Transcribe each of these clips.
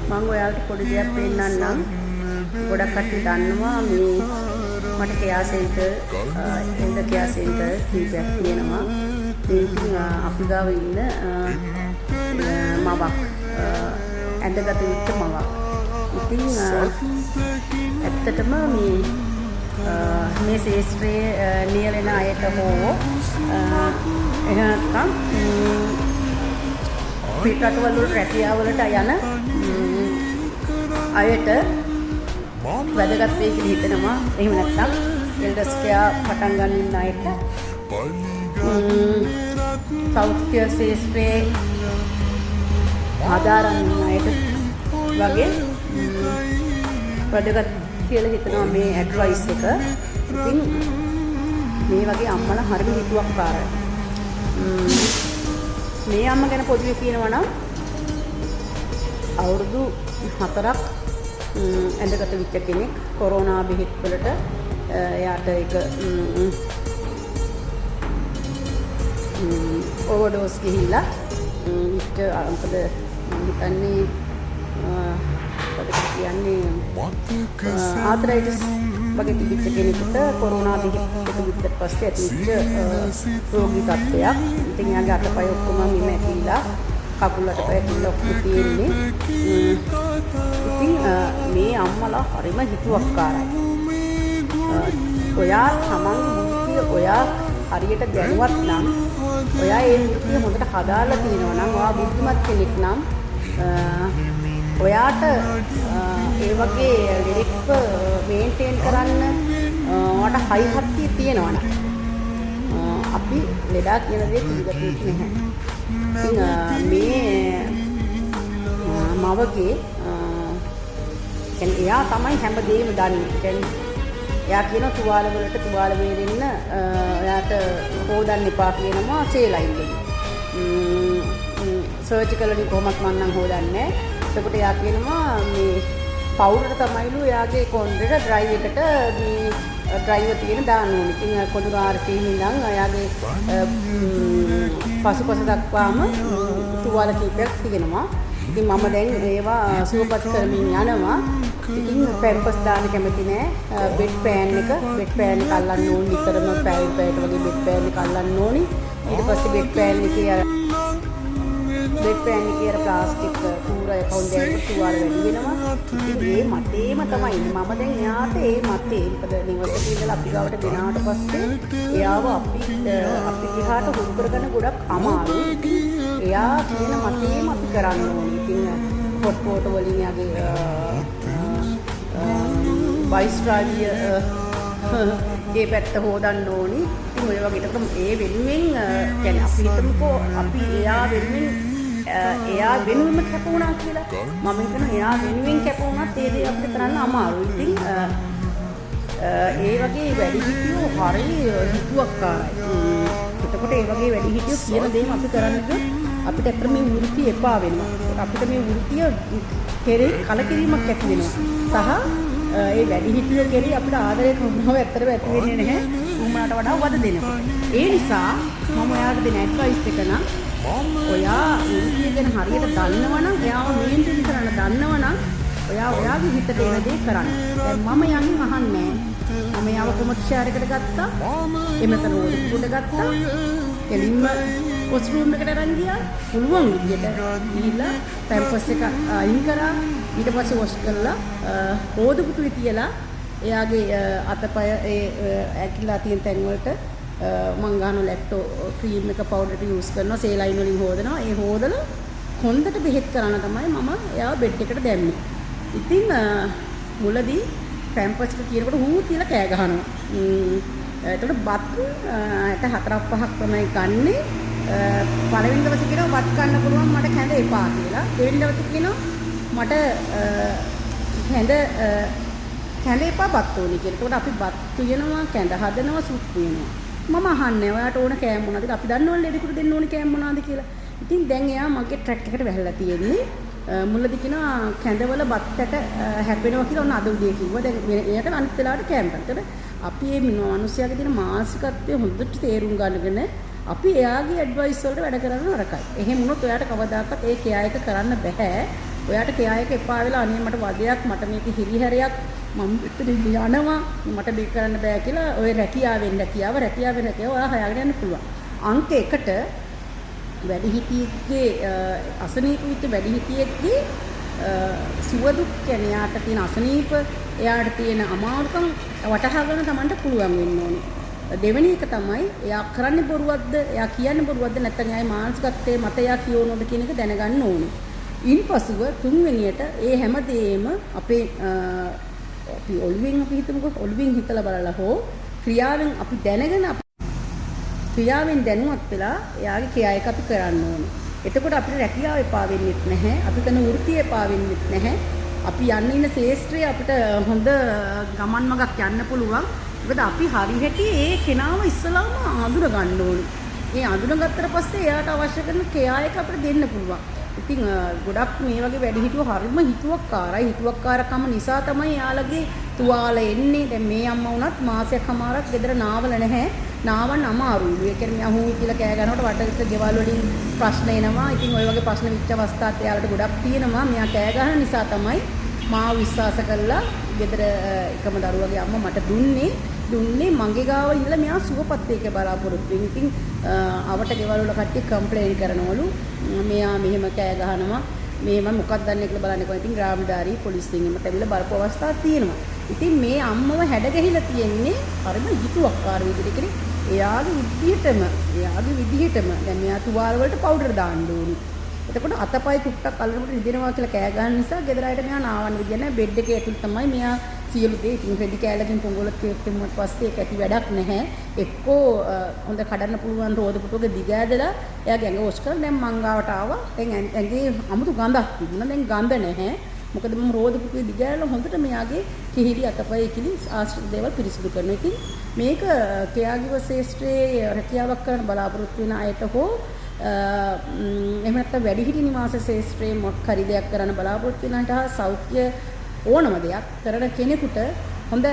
මම ඔයාලට පොඩි දෙයක් පෙන්නන්නම්. ගොඩක් කට්ටිය දන්නවා මේ මට කෙයා සෙන්ටර් එන්ද කෙයා සෙන්ටර් කීපයක් තියෙනවා. ඉතින් අපි ගාව ඉන්න මවක් ඇඳගත යුක්ත මවක්. ඉතින් ඇත්තටම මේ ශේෂ්ත්‍රයේ නියැලෙන අයට හෝ එහෙනම් පිටරටවල රැකියාවලට යන අයට වැදගත් වෙයි කියලා හිතනවා. එහෙම නැත්නම් එල්ඩර්ස් කෙයා පටන් ගන්න ඉන්න අයට සෞඛ්‍ය ශේෂ්ත්‍රයේ ආධාරණ අයට වගේ වැදගත් කියලා හිතනවා මේ ඇඩ්වයිස් එක. ඉතින් මේ වගේ අම්මලා හරිම හිතුවක්කාරයි. මේ අම්ම ගැන පොදුවේ කියනවා නම් අවුරුදු 4ක් ඇඳගත වෙච්ච කෙනෙක් කොරෝනා බෙහෙත් වලට එයාට ඒක ඕවර්ඩෝස් ගිහිල්ලා ඉච්ච මොකද මම හිතන්නේ කියන්නේ ආතරයිටිස් වගේ තිබිච්ච කෙනෙකුට කොරෝනා බෙහෙත් දුන්නට පස්සේ ඇතිවෙච්ච රෝගී තත්ත්වයක්. ඉතින් යාගේ අතපය ඔක්කොම හිම ඇතිලා කකුල් අතපය ඇතිලා ඔක්කොම තියෙන්නේ. ඉතින් මේ අම්මලා හරිම හිතුවක්කාරයි. ඔයා තමන් වෘත්තිය ඔයා හරියට දැනුවත් නම් ඔයා ඒ වෘත්තිය හොඳට හදාලා තියෙනවා නම් ඔයා බුද්ධිමත් කෙනෙක් නම් ඔයාට ඒ වගේ ලිරික්ව මේන්ටේන් කරන්න ඔයාට හයි හත්තිය තියෙනවනේ. අපි ලෙඩා කියන දේ පිළිගන්නේ නැහැ. ඉතින් මේ මවගේ කියන්නේ එයා තමයි හැමදේම දන්නේ. කියන්නේ එයා කියන තුවාල වලට තුවාල වේලෙන්න එයාට හොදන්න එපා කියනවා සේලයින් වලින්. සර්ජිකල් වලින් කොහොමත් මම නම් හොදන්නේ නැහැ. එතකොට එයා කියනවා මේ පවුඩර් තමයිලු එයාගේ කොණ්ඩේට ඩ්‍රයිව් එකට මේ ඩ්‍රයිවර් තියෙන දාන්න ඕනේ. ඉතින් කොඳුර ආර්ටී ඉඳන් එයාගේ පසුපස දක්වාම තුවාල කීපයක් තියෙනවා. ඉතින් මම දැන් ඒවා සුවපත් කරමින් යනවා. ඉතින් පැම්පස් දාන්න කැමති නෑ. බෙඩ් පෑන් එක අල්ලන්න ඕනේ. නිතරම පැයට වගේ බෙඩ් පෑන් එක අල්ලන්න ඕනේ. ඊට පස්සේ බෙඩ් පෑන් එකේ ප්ලාස්ටික් කූරය කවුන්ඩර් තුවාල වැඩි වෙනවා. ඉතින් මේ මතේම තමයි. මම දැන් එයාට ඒ මතේ මොකද නිවසේදී ඉඳලා අපි ගාවට ගෙනාවට පස්සේ එයාව අපි දිහාට හුරු කරගන්න ගොඩක් අමාරුයි. එයා කියන මතේම අපි කරන්න ඕනේ. ඉතින් පොට් පොට වලින් යාගේ වයිස්ට්‍රාලිය ඒ පැත්ත හොදන්න ඕනේ. ඉතින් ඔය වගේ එකකට ඒ වෙනුවෙන් කියන්නේ අපි හිතමුකෝ අපි එයා වෙනුවෙන්ම කැප වුණා කියලා. මම හිතනවා එයා වෙනුවෙන් කැප වුණත් ඒ දේ අපිට කරන්න අමාරුයි. ඉතින් ඒ වගේ වැඩිහිටියෝ හරි හිතුවක්කාරයි. එතකොට ඒ වගේ වැඩිහිටියෝ කියන දේම අපි කරන්න ගියොත් අපිට අතර මේ වෘත්තිය එපා වෙනවා. අපිට මේ වෘත්තිය කෙරේ කලකිරීමක් ඇති වෙනවා. සහ ඒ වැඩිහිටියෝ කෙරේ අපිට ආදරය කරනව ඇත්තටම ඇති වෙන්නේ නැහැ. උඹලට වඩා වද දෙනකොට. ඒ නිසා මම ඔයාලට දෙන ඇඩ්වයිස් එක නම් ඔයා වෘත්තිය ගැන හරියට දන්නවනම් එයාව මේන්ටේන් කරන්න දන්නවනම් ඔයා ඔයාගේ හිතට එන දේ කරන්න. දැන් මම යන්නේ අහන්නේ නැහැ. මම යාව කොමට් ෂෙයාර් එකට ගත්තා. එමෙතන උඩ ගත්තා. කෙලින්ම පොස්ට් රූම් එකට අරන් ගියා. පුළුවන් විදියට ගිහිල්ලා පැම්පස් එක අයින් කරා. ඊට පස්සේ වොෂ් කරලා හොද පුටුවේ තියලා එයාගේ අතපය ඇකිලා තියෙන තැන් වලට මං ගන්න ලැක්ටෝ ක්‍රීම් එක පවුඩර් එක යූස් කරනවා. සේලයින් වලින් හොදනවා. ඒ හොදලා හොඳට බෙහෙත් කරන තමයි මම එයාව බෙඩ් එකට දැම්මේ. ඉතින් මුලදී පැම්පස් එක කියනකොට හූ කියලා කෑ ගහනවා. එතකොට බත් 4-5ක් තමයි ගන්නෙ. පළවෙනි දවසේ කියනවා බත් කන්න පුළුවන් මට කැඳ එපා කියලා. දෙවෙනි දවසේ කියනවා මට කැඳ එපා බත් ඕනේ කියලා. එතකොට අපි බත් කියනවා කැඳ හදනවා සුප් කියනවා. මම අහන්නේ ඔයාට ඕන කෑම මොනවද? අපි දන්නවනේ ලෙඩෙකුට දෙන්න ඕනේ කෑම මොනවද කියලා. ඉතින් දැන් එයා මගේ ට්‍රැක් එකට වැහලා තියෙන්නේ. මුලදී කියනවා කැඳවල බත්තට හැපෙනවා කියලා ඔන්න අද උදේ කිව්වා. දැන් එයාට අනිත් වෙලාවට කෑම ගන්නතර අපි මේ මිනිස්යාගේ තියෙන මානසිකත්වය හොඳට තේරුම් ගන්නගෙන අපි එයාගේ ඇඩ්වයිස් වලට වැඩ කරන්න නරකයි. එහෙම වුණොත් ඔයාට කවදාකවත් ඒ කෙයා එක කරන්න බෑ. ඔයාට කෙයා එක එපා වෙලා අනේ මට වදයක් මට මේක හිරිහැරයක් මම එතන යනවා මට මේක කරන්න බෑ කියලා ඔය රැකියාවෙන් ඔයා හොයාගෙන යන්න පුළුවන්. අංක 1ට වැඩිහිටියෙක්ගේ අසනීප වෙච්ච වැඩිහිටියෙක්ගේ සුවදුක් කියන්නේ යාට තියෙන අසනීප එයාට තියෙන අමාරුකම් වටහා ගන්න Tamanට පුළුවන් වෙන්න ඕනේ. දෙවෙනි එක තමයි එයා කරන්නේ බොරුවක්ද එයා කියන්නේ බොරුවක්ද නැත්නම් එයාගේ මානසිකත්වයේ මත එයා කියවනවද කියන එක දැනගන්න ඕනේ. ඊපසුව තුන්වෙනියට ඒ හැමදේම අපි ඔළුවෙන් අපි හිතමුකෝ ඔළුවෙන් හිතලා බලලා හෝ ක්‍රියාවෙන් අපි දැනගෙන ක්‍රියාවෙන් දැනුවත් වෙලා එයාගේ ක්‍රියා එක අපි කරන්න ඕනේ. එතකොට අපිට රැකියාව එපා වෙන්නේ නැහැ. අපි කරන වෘත්තිය එපා වෙන්නේ නැහැ. අපි යන්න ඉන්න ශේෂ්ත්‍රයේ අපිට හොඳ ගමන් මගක් යන්න පුළුවන්. මොකද අපි හරි හැටි ඒ කෙනාව ඉස්සලාම අඳුර ගන්න ඕනේ. ඒ අඳුනගත්තට පස්සේ එයාට අවශ්‍ය කරන ක්‍රියා එක අපිට දෙන්න පුළුවන්. ඉතින් ගොඩක් මේ වගේ වැඩිහිටියෝ හරිම හිතුවක්කාරයි. හිතුවක්කාරකම නිසා තමයි එයාලගේ තුවාල එන්නේ. දැන් මේ අම්මා වුණත් මාසයක්මාරක් ගෙදර නාවල නැහැ. නාවන්න අමාරුයි. ඒ කියන්නේ මෙයා හුයි කියලා කෑ ගන්නකොට වටේට ගෙවල් වලින් ප්‍රශ්න එනවා. ඉතින් ওই වගේ ප්‍රශ්න විච්ච අවස්ථාත් එයාලට ගොඩක් තියෙනවා. මෙයා කෑ ගහන නිසා තමයි මාව විශ්වාස කරලා ගෙදර එකම දරුවගේ අම්මා මට දුන්නේ මගේ ගාව ඉඳලා මෙයා සුවපත් වෙක බලාපොරොත්තු වෙන. ඉතින් අවට ගෙවල් වල කට්ටිය කම්ප්ලේන් කරනවලු මෙයා මෙහෙම කෑ ගහනවා මේම මොකක්ද දන්නේ කියලා බලන්නේ කොහොමද. ඉතින් ග්‍රාමධාරී පොලිසියෙන් එමත් ඇවිල්ලා බලපු අවස්ථාවක් තියෙනවා. ඉතින් මේ අම්මව හැඩ ගැහිලා තියෙන්නේ හරිම හිතුවක්කාර විදිහට කියන්නේ එයාගේ විදිහටම දැන් මෙයා තුවාල වලට පවුඩර් දාන්න ඕනේ. එතකොට අතපය කුට්ටක් අල්ලනකොට රිදෙනවා කියලා කෑ ගන්න නිසා ගෙදර අයට මෙයා නාවන්න විදිය නැහැ. බෙඩ් එකේ ඇතුළේ තමයි මෙයා සියලු දේ ඉතින් රෙදි කෑල්ලකින් පොඟොලක් කෙමුවට පස්සේ ඒක ඇති වැඩක් නැහැ. එක්කෝ හොඳ කඩන්න පුළුවන් රෝද පුටුවක දිග ඇදලා එයාගේ ඇඟ වොෂ් කරලා දැන් මං ගාවට ආවා. දැන් ඇඟේ අමුතු ගඳක් තිබුණා. දැන් ගඳ නැහැ. මොකද මම රෝද පුටුවේ දිග ඇදලා හොඳට මෙයාගේ කිහිරි අතපය කිලි ආශ්‍රිත දේවල් පිරිසිදු කරනවා. ඉතින් මේක කෙයාගිව ශේෂ්ත්‍රයේ රැකියාවක් කරන බලාපොරොත්තු වෙන අයට හෝ එහෙම නැත්නම් වැඩිහිටි නිවාස ශේෂ්ත්‍රයේ මොකක් හරි දෙයක් කරන්න බලාපොරොත්තු වෙන අයට සෞඛ්‍ය ඕනම දෙයක් කරන කෙනෙකුට හොඳ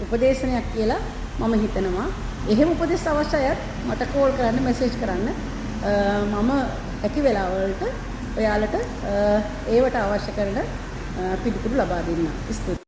උපදේශනයක් කියලා මම හිතනවා. එහෙම උපදෙස් අවශ්‍ය අයත් මට කෝල් කරන්න මෙසේජ් කරන්න. මම හැකි වෙලාවලට ඔයාලට ඒවට අවශ්‍ය කරන පිළිතුරු ලබා දෙන්නම්. ස්තුතියි.